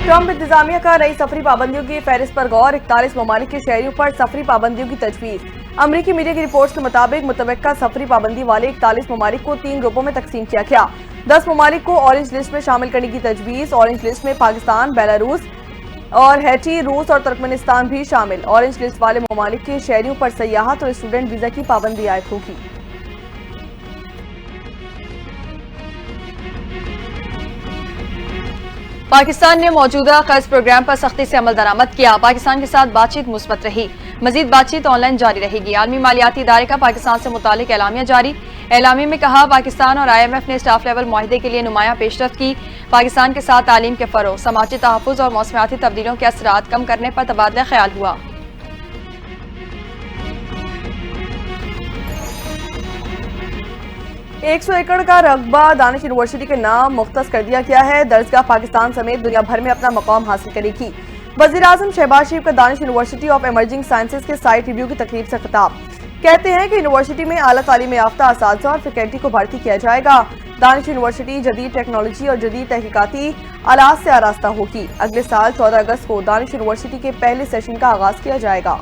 Trump इंतजामिया का नई सफरी पाबंदियों की फहरिस्त पर गौर। 41 ममालिक के शहरियों पर सफरी पाबंदियों की तजवीज। अमरीकी मीडिया की रिपोर्ट्स के मुताबिक मुतवक्का सफरी पाबंदी वाले 41 ममालिक को 3 ग्रुपों में तकसीम किया गया। 10 ममालिक को ऑरेंज लिस्ट में शामिल करने की तजवीज। ऑरेंज लिस्ट में पाकिस्तान, बेलारूस और हैटी, रूस और तुर्कमेनिस्तान भी शामिल। ऑरेंज लिस्ट वाले ममालिक के शहरियों पर सयाहत और स्टूडेंट वीजा की पाबंदी आयद होगी। पाकिस्तान ने मौजूदा कर्ज प्रोग्राम पर सख्ती से अमल दरामद किया। पाकिस्तान के साथ बातचीत मुस्बत रही। मजीद बातचीत ऑनलाइन जारी रहेगी। आलमी मालियाती इदारे का पाकिस्तान से मुतालिक एलामिया जारी। एलामिया में कहा, पाकिस्तान और IMF ने स्टाफ लेवल मुआहदे के लिए नुमाया पेशरफ्त की। पाकिस्तान के साथ तालीम के फरोग, समाजी तहफ़्फ़ुज़ और मौसमियाती तब्दीलियों के असरात कम करने पर तबादला ख्याल हुआ। 100 एकड़ का रकबा दानिश यूनिवर्सिटी के नाम मुख्तस कर दिया गया है। दर्जगाह पाकिस्तान समेत दुनिया भर में अपना मकाम हासिल करेगी। वज़ीर-ए-आज़म शहबाज शरीफ का Danish university of emerging sciences के साइट रिव्यू की तकरीब से खिताब। कहते हैं कि यूनिवर्सिटी में आला तालीम याफ्ता असातिज़ा और फैकल्टी को भर्ती किया जाएगा। दानिश यूनिवर्सिटी जदीद टेक्नोलॉजी और जदीद तहकीकाती आलात से आरास्ता होगी। अगले साल 14 अगस्त को दानिश यूनिवर्सिटी के पहले सेशन का आगाज किया जाएगा।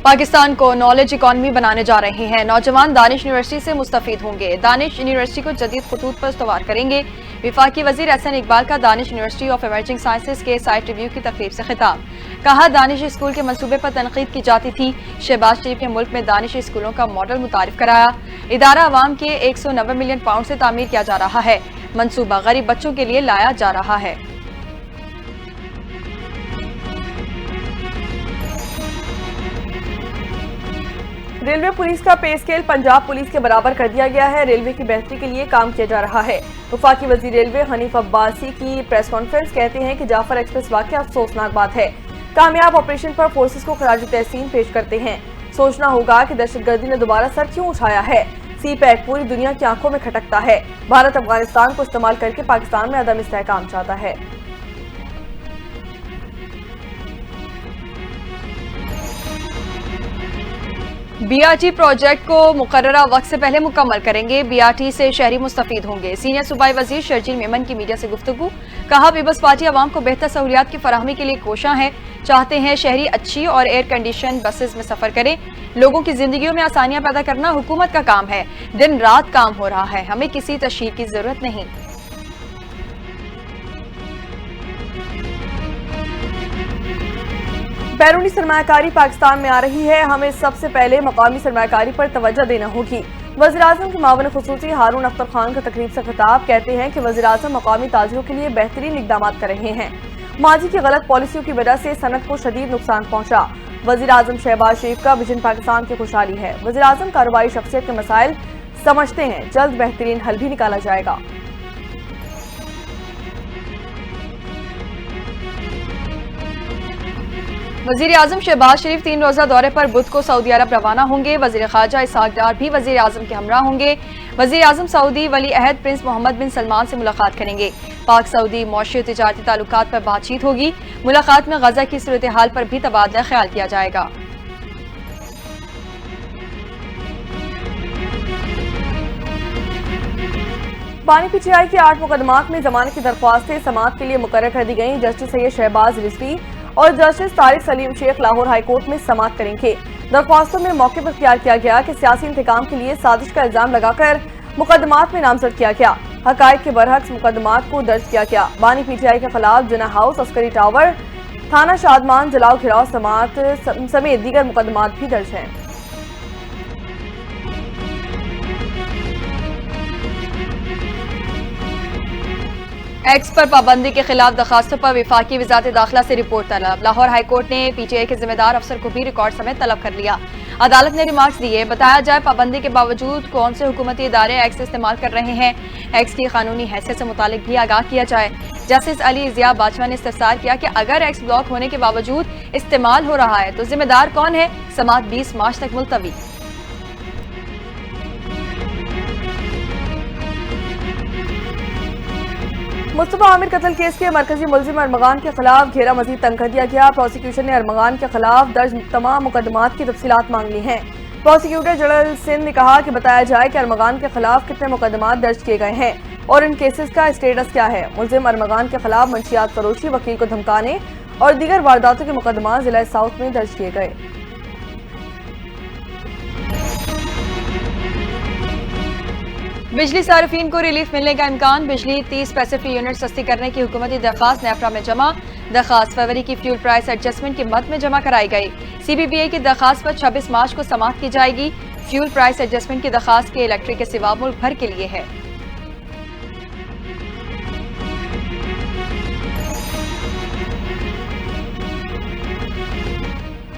पाकिस्तान को नॉलेज इकॉनमी बनाने जा रहे हैं। नौजवान दानिश यूनिवर्सिटी से मुस्तफीद होंगे। दानिश यूनिवर्सिटी को जदीद खतूत पर इस्तवार करेंगे। विफाकी वजीर एहसन इकबाल का Danish university of emerging sciences के साइट रिव्यू की तकरीब से खिताब। कहा, दानिश स्कूल के मंसूबे पर तनकीद की जाती थी। शहबाज शरीफ ने मुल्क में दानिश स्कूलों का मॉडल मुतारिफ कराया। इदारा अवाम के 190 मिलियन पाउंड से तामीर किया जा रहा है। मंसूबा गरीब बच्चों के लिए लाया जा रहा है। रेलवे पुलिस का पे स्केल पंजाब पुलिस के बराबर कर दिया गया है। रेलवे की बेहतरी के लिए काम किया जा रहा है। वफाकी वजीर रेलवे हनीफ अब्बासी की प्रेस कॉन्फ्रेंस। कहते हैं कि जाफर एक्सप्रेस वाकया अफसोसनाक बात है। कामयाब ऑपरेशन पर फोर्सेस को खराज तहसीन पेश करते हैं। सोचना होगा कि दहशतगर्दी ने दोबारा सर क्यों उठाया है। CPAC पूरी दुनिया की आंखों में खटकता है। भारत अफगानिस्तान को इस्तेमाल करके पाकिस्तान में अदम इस्तेहकाम चाहता है। BRT प्रोजेक्ट को मुकर्ररा वक्त से पहले मुकम्मल करेंगे। BRT से शहरी मुस्तफीद होंगे। सीनियर सूबाई वजीर शर्जील मेमन की मीडिया से गुफ्तगू। कहा, पीपल्स पार्टी आवाम को बेहतर सहूलियात की फराहमी के लिए कोशां है। चाहते हैं शहरी अच्छी और एयर कंडीशन बसेस में सफर करें। लोगों की जिंदगियों में आसानियां पैदा करना हुकूमत का काम है। दिन रात काम हो रहा है। हमें किसी तशहीर की जरूरत नहीं। बैरूनी सरमायाकारी पाकिस्तान में आ रही है। हमें सबसे पहले मकामी सरमायाकारी पर तवज्जो देना होगी। वज़ीर-ए-आज़म के मावन खुसूसी हारून अख्तर खान का तकरीब से खिताब। कहते हैं कि वज़ीर-ए-आज़म मकामी ताजिरों के लिए बेहतरीन इक़दामात कर रहे हैं। माजी की गलत पॉलिसियों की वजह से सनत को शदीद नुकसान पहुंचा। वज़ीर-ए-आज़म शहबाज शरीफ का विजन पाकिस्तान की खुशहाली है। वज़ीर-ए-आज़म कारोबारी शख्सियत के मसाइल समझते हैं। जल्द बेहतरीन हल भी निकाला जाएगा। वजीर आजम शहबाज शरीफ 3 रोजा दौरे पर बुध को सऊदी अरब रवाना होंगे। वजीर खारजा इसहाक डार भी वजीर आजम के हमरा होंगे। वजीर आजम सऊदी वली अहद प्रिंस मोहम्मद बिन सलमान से मुलाकात करेंगे। पाक सऊदी मौशी तिजारती ताल्लुकात पर बातचीत होगी। मुलाकात में गजा की सूरत हाल पर भी तबादला ख्याल किया जाएगा। बानी PTI के 8 मुकदमात में जमानत की दरख्वास्तें समाअत के लिए मुकर्रर कर दी गई। जस्टिस सैयद शहबाज रिजवी और जस्टिस तारिक सलीम शेख लाहौर हाईकोर्ट में समाअत करेंगे। दरख्वास्तों में मौके पर इख्तियार किया गया कि सियासी इंतकाम के लिए साजिश का इल्जाम लगाकर मुकदमात में नामजद किया गया। हकायक के बरहक्स मुकदमात को दर्ज किया गया। बानी PTI के खिलाफ जना हाउस, अस्करी टावर, थाना शादमान, जलाओ घिराव समाअत समेत दीगर मुकदमात भी दर्ज हैं। एक्स पर पाबंदी के खिलाफ दरखास्तों पर विफाकी वजारत दाखिला से रिपोर्ट तलब। लाहौर हाईकोर्ट ने PTI के जिम्मेदार अफसर को भी रिकॉर्ड समेत तलब कर लिया। अदालत ने रिमार्क्स दिए। बताया जाए पाबंदी के बावजूद कौन से हुकूमती इदारे एक्स इस्तेमाल कर रहे हैं। एक्स की कानूनी हैसियत से मुतालिक भी आगाह किया जाए। जस्टिस अली जिया बाजवा ने इस्तफसार किया कि अगर एक्स ब्लॉक होने के बावजूद इस्तेमाल हो रहा है तो जिम्मेदार कौन है। समाअत 20 मार्च तक मुलतवी। मुस्तफा आमिर कत्ल केस के मरकजी मुलजिम अरमगान के खिलाफ घेरा मजीद तंग कर दिया गया। प्रोसिक्यूशन ने अरमगान के खिलाफ दर्ज तमाम मुकदमात की तफसीलात मांग ली हैं। प्रोसिक्यूटर जनरल सिंध ने कहा कि बताया जाए कि अरमगान के खिलाफ कितने मुकदमात दर्ज किए गए हैं और इन केसेस का स्टेटस क्या है। मुलजिम अरमगान के खिलाफ मंशियात फरोशी, वकील को धमकाने और दीगर वारदातों के मुकदमा जिला साउथ में दर्ज किए गए। बिजली सार्फिन को रिलीफ मिलने का इम्कान। बिजली 30 पैसे फी यूनिट सस्ती करने की हुकूमती दरख्वास्त नेफ्रा में जमा। दरख्वास्त फरवरी की फ्यूल प्राइस एडजस्टमेंट की मद में जमा कराई गई। CBPA की दरख्वास्त पर 26 मार्च को समाअत की जाएगी। फ्यूल प्राइस एडजस्टमेंट की दरख्वास्त के इलेक्ट्रिक के सिवा मुल्क भर के लिए है।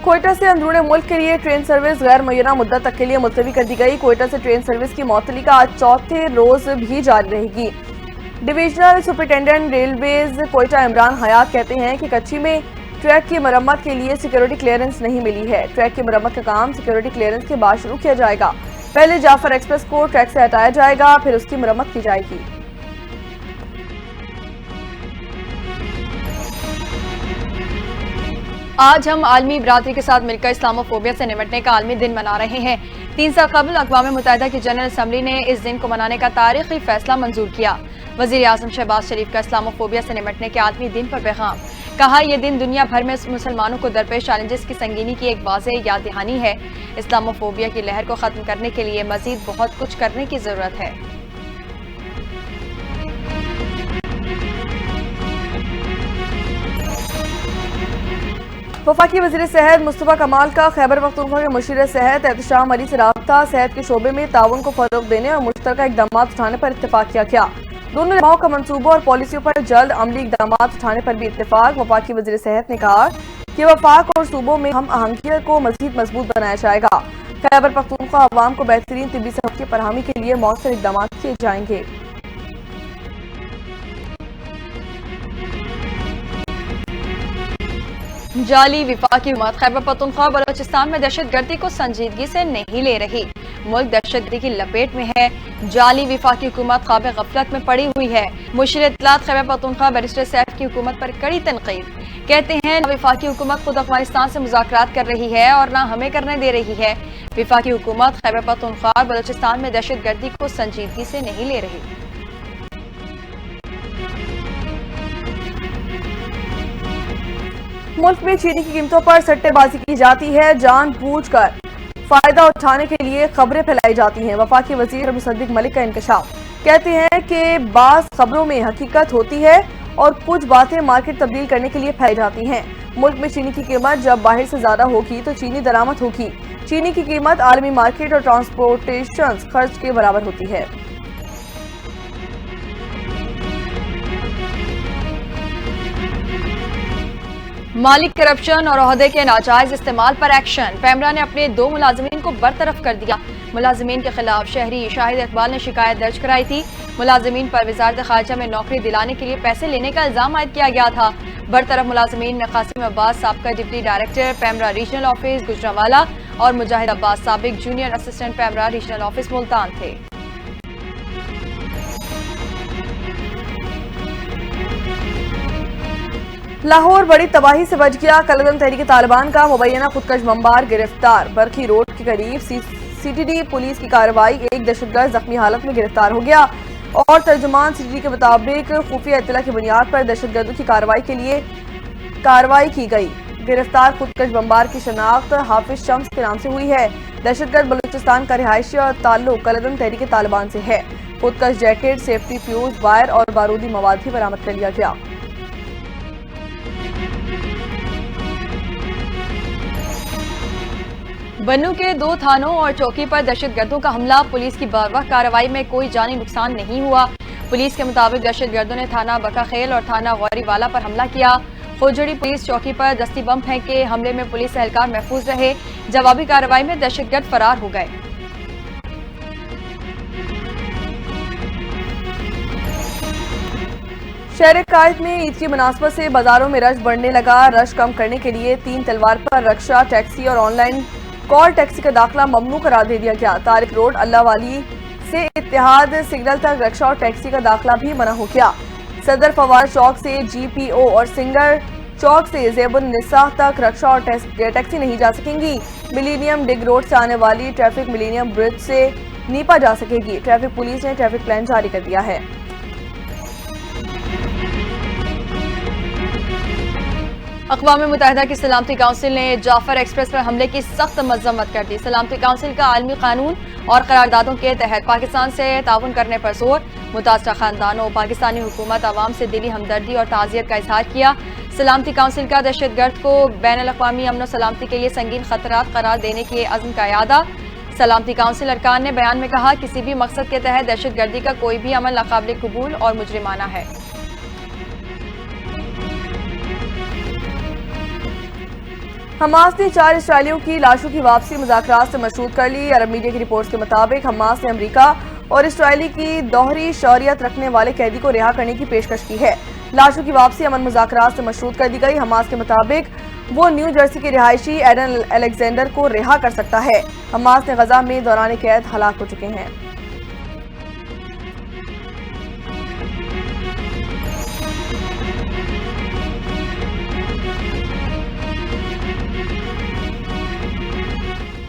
कोयटा से अंदरूनी मुल्क के लिए ट्रेन सर्विस गैर मुय्यना मुद्दत तक के लिए मुलतवी कर दी गई। कोयटा से ट्रेन सर्विस की मअतली का आज चौथे रोज भी जारी रहेगी। Divisional superintendent railways Quetta Imran Hayat कहते हैं कि कच्ची में ट्रैक की मरम्मत के लिए सिक्योरिटी क्लियरेंस नहीं मिली है। ट्रैक की मरम्मत का काम सिक्योरिटी क्लियरेंस के बाद शुरू किया जाएगा। पहले जाफर एक्सप्रेस को ट्रैक से हटाया जाएगा, फिर उसकी मरम्मत की जाएगी। आज हम आलमी बरादरी के साथ मिलकर इस्लामोफोबिया से निपटने का आलमी दिन मना रहे हैं। 3 साल कबल अक़वाम मुत्तहिदा की जनरल असम्बली ने इस दिन को मनाने का तारीखी फैसला मंजूर किया। वज़ीर आज़म शहबाज शरीफ का इस्लामोफोबिया से निपटने के आलमी दिन पर पैगाम। कहा, यह दिन दुनिया भर में मुसलमानों को दरपेश चैलेंजेस की संगीनी की एक वाज़ेह याद दहानी है। इस्लामोफोबिया की लहर को खत्म करने के लिए मजीद बहुत कुछ करने की जरूरत है। वफाकी वज़ीर सेहत मुस्तफ़ा कमाल का खैबर पख्तूनख्वा के मुशीर सेहत एहतशाम अली से राब्ता। सेहत के शोबे में ताउन को फरोग देने और मुश्तरका इक़दाम उठाने पर इत्तेफाक किया गया। दोनों जमाओं का मंसूबों और पॉलिसियों पर जल्द अमली इक़दाम उठाने पर भी इत्तेफाक। वफाकी वज़ीर सेहत ने कहा कि वफाक और सूबों में हम आहंगियत को मज़ीद मजबूत बनाया जाएगा। खैबर पख्तूनख्वा अवाम को बेहतरीन तिब्बी सहूलत की फरहमी के लिए मौसर इक़दाम किए जाएंगे। जाली विफाकी हुकूमत खैबर पख्तूनख्वा बलोचिस्तान में दहशतगर्दी को संजीदगी से नहीं ले रही। मुल्क दहशतगर्दी की लपेट में है। जाली विफाकी हुकूमत ख्वाब गफलत में पड़ी हुई है। मुशीर इत्तलात खैबर पख्तूनख्वा बैरिस्टर सैफ की हुकूमत पर कड़ी तनकीद। कहते हैं, विफाकी हुकूमत खुद अफगानिस्तान से मुज़ाकरात कर रही है और न हमें करने दे रही है। विफाकी हुकूमत खैबर पख्तूनख्वा और बलोचिस्तान में दहशतगर्दी को संजीदगी से नहीं ले रही। मुल्क में चीनी की कीमतों पर सट्टेबाजी की जाती है। जानबूझकर फायदा उठाने के लिए खबरें फैलाई जाती हैं। वफाकी वजीर मुसद्दिक मलिक का इंकशाफ। कहते हैं कि बाज़ खबरों में हकीकत होती है और कुछ बातें मार्केट तब्दील करने के लिए फैलाई जाती हैं। मुल्क में चीनी की कीमत जब बाहर से ज्यादा होगी तो चीनी दरामद होगी। चीनी की कीमत आलमी मार्केट और ट्रांसपोर्टेशन खर्च के बराबर होती है। मालिक करप्शन और ओहदे के नाजायज इस्तेमाल पर एक्शन। पैमरा ने अपने 2 मुलाजमीन को बरतरफ कर दिया। मुलाजमीन के खिलाफ शहरी शाहिद इकबाल ने शिकायत दर्ज कराई थी। मुलाजमीन पर वजारत खारजा में नौकरी दिलाने के लिए पैसे लेने का इल्जाम आयद किया गया था। बरतरफ मुलाजमीन में कासिम अब्बास साबका deputy director PEMRA regional office Gujranwala और मुजाहिद अब्बास साबिक junior assistant PEMRA regional office Multan थे। लाहौर बड़ी तबाही से बच गया। कलदम तहरीक तालिबान का मुबैना खुदकश बमबार गिरफ्तार। बरखी रोड के करीब CTD पुलिस की कार्रवाई। एक दहशतगर्द जख्मी हालत में गिरफ्तार हो गया और तर्जुमान CTD के मुताबिक खुफिया इत्तला की बुनियाद पर दहशतगर्दों की कार्रवाई की गई। गिरफ्तार खुदकश बमबार की शनाख्त हाफिज शम्स के नाम से हुई है। दहशतगर्द बलूचिस्तान का रिहायशी और ताल्लुक कलदम तहरीक तालिबान से है। खुदकश जैकेट, सेफ्टी फ्यूज, वायर और बारूदी मवाद भी बरामद कर लिया गया। बन्नू के 2 थानों और चौकी पर दहशतगर्दों का हमला। पुलिस की बारवाह कार्रवाई में कोई जानी नुकसान नहीं हुआ। पुलिस के मुताबिक दहशतगर्दों ने थाना बकाखेल और थाना गौरीवाला पर हमला किया। खोजड़ी पुलिस चौकी पर दस्ती बम फेंके। हमले में पुलिस एहलकार महफूज रहे। जवाबी कार्रवाई में दहशतगर्द फरार हो गए। शहर कायद में ईद की मुनासबत से बाजारों में रश बढ़ने लगा। रश कम करने के लिए 3 तलवार पर रक्षा, टैक्सी और ऑनलाइन कॉल टैक्सी का दाखिला ममनू करार दे दिया गया। तारिक रोड, अल्लाह वाली से इत्तेहाद सिग्नल तक रक्षा और टैक्सी का दाखिला भी मना हो गया। सदर फवाद चौक से GPO और सिंगर चौक से ज़ेबुन निसा तक रक्षा और टैक्सी नहीं जा सकेंगी। मिलीनियम डिग रोड से आने वाली ट्रैफिक मिलीनियम ब्रिज से नीपा जा सकेगी। ट्रैफिक पुलिस ने ट्रैफिक प्लान जारी कर दिया है। अक़वाम मुत्तहिदा की सलामती काउंसिल ने जाफर एक्सप्रेस पर हमले की सख्त मजम्मत कर दी। सलामती काउंसिल का आलमी कानून और करारदादों के तहत पाकिस्तान से ताउन करने पर जोर। मुतासरा खानदानों पाकिस्तानी हुकूमत आवाम से दिली हमदर्दी और ताज़ियत का इजहार किया। सलामती काउंसिल का दहशतगर्द को बैनुल अक़वामी अमन और सलामती के लिए संगीन खतरात करार देने के अज़्म का इयादा। सलामती काउंसिल अरकान ने बयान में कहा, किसी भी मकसद के तहत दहशतगर्दी का कोई भी अमल नाकाबिल कबूल और मुजरिमाना है। हमास ने 4 इसराइलियों की लाशों की वापसी मुज़ाकरात से मशरूत कर ली। अरब मीडिया की रिपोर्ट्स के मुताबिक हमास ने अमेरिका और इसराइली की दोहरी शौरियत रखने वाले कैदी को रिहा करने की पेशकश की है। लाशों की वापसी अमन मुज़ाकरात से मशरूत कर दी गई। हमास के मुताबिक वो न्यू जर्सी के रिहायशी एडन अलेक्जेंडर को रिहा कर सकता है। हमास ने गजा में दौरान कैद हलाक हो चुके हैं।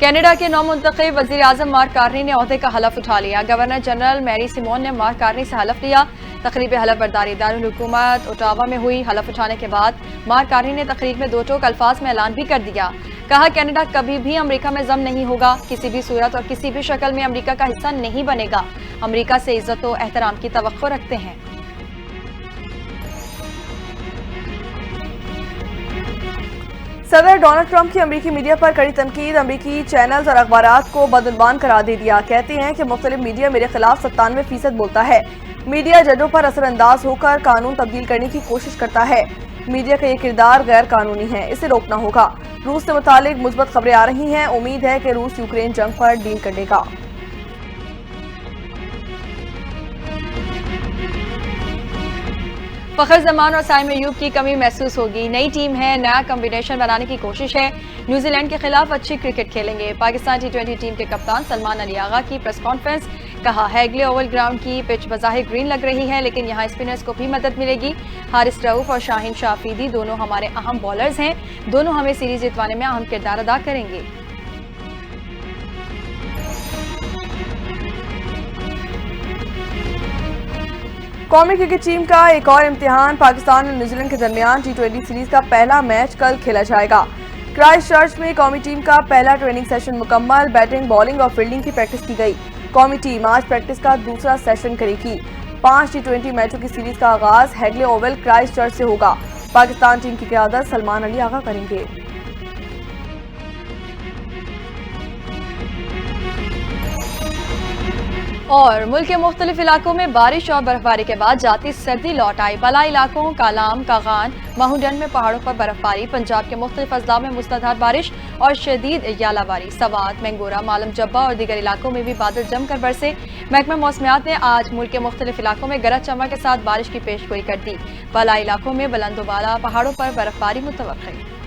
कनाडा के नौमुंतखब वज़ीर आज़म मार्क कार्नी ने ओहदे का हलफ उठा लिया। गवर्नर जनरल मैरी सिमोन ने मार्क कार्नी से हलफ लिया। तकरीब हलफ बर्दारी दारुल हुकूमत ओटावा में हुई। हलफ उठाने के बाद मार्क कार्नी ने तकरीर में दो टोक अल्फाज में ऐलान भी कर दिया। कहा, कनाडा कभी भी अमेरिका में जम नहीं होगा, किसी भी सूरत और किसी भी शक्ल में अमेरिका का हिस्सा नहीं बनेगा। अमेरिका से इज्जत और एहतराम की तवक्को रखते हैं। सदर डोनाल्ड ट्रंप की अमेरिकी मीडिया पर कड़ी तनकीद। अमेरिकी चैनल्स और अखबारात को बदजुबान करार दे दिया। कहते हैं कि मुख्तलिफ मीडिया मेरे खिलाफ 97% बोलता है। मीडिया जजों पर असरअंदाज होकर कानून तब्दील करने की कोशिश करता है। मीडिया का ये किरदार गैर कानूनी है, इसे रोकना होगा। रूस से मुतालिक मुस्बत खबरें आ रही हैं। उम्मीद है कि रूस यूक्रेन जंग पर डील करेगा। फखर जमान और साइम अयूब की कमी महसूस होगी। नई टीम है, नया कॉम्बिनेशन बनाने की कोशिश है। न्यूजीलैंड के खिलाफ अच्छी क्रिकेट खेलेंगे। पाकिस्तान T20 टीम के कप्तान सलमान अली आगा की प्रेस कॉन्फ्रेंस। कहा, हैगले ओवल ग्राउंड की पिच बज़ाहिर ग्रीन लग रही है, लेकिन यहाँ स्पिनर्स को भी मदद मिलेगी। हारिस रऊफ और शाहीन शाह अफरीदी दोनों हमारे अहम बॉलर्स हैं। दोनों हमें सीरीज जितवाने में अहम किरदार अदा करेंगे। कौमी क्रिकेट टीम का एक और इम्तिहान। पाकिस्तान और न्यूजीलैंड के दरमियान T20 सीरीज का पहला मैच कल खेला जाएगा। क्राइस्टचर्च में कौमी टीम का पहला ट्रेनिंग सेशन मुकम्मल। बैटिंग, बॉलिंग और फील्डिंग की प्रैक्टिस की गई। कौमी टीम आज प्रैक्टिस का दूसरा सेशन करेगी। 5 T20 मैचों की सीरीज का आगाज हैगले ओवल क्राइस्टचर्च से होगा। पाकिस्तान टीम की क़यादत सलमान अली आगा करेंगे। और मुल्क के मुख्तलिफ इलाकों में बारिश और बर्फबारी के बाद जाती सर्दी लौट आई। बला इलाकों कालाम, कागान, माहूडन में पहाड़ों पर बर्फबारी। पंजाब के मुख्तलिफ अजला में मुसलधार बारिश और शदीद यालाबारी। सवात, मैंगोरा, मालम जब्बा और दीगर इलाकों में भी बादल जमकर बरसे। महकमा मौसमियात ने आज मुल्क के मुख्तलिफ इलाकों में गरज चमक के साथ बारिश की पेशगोई कर दी। बला इलाकों में बुलंदोबाला पहाड़ों पर बर्फबारी मुतवक्किल।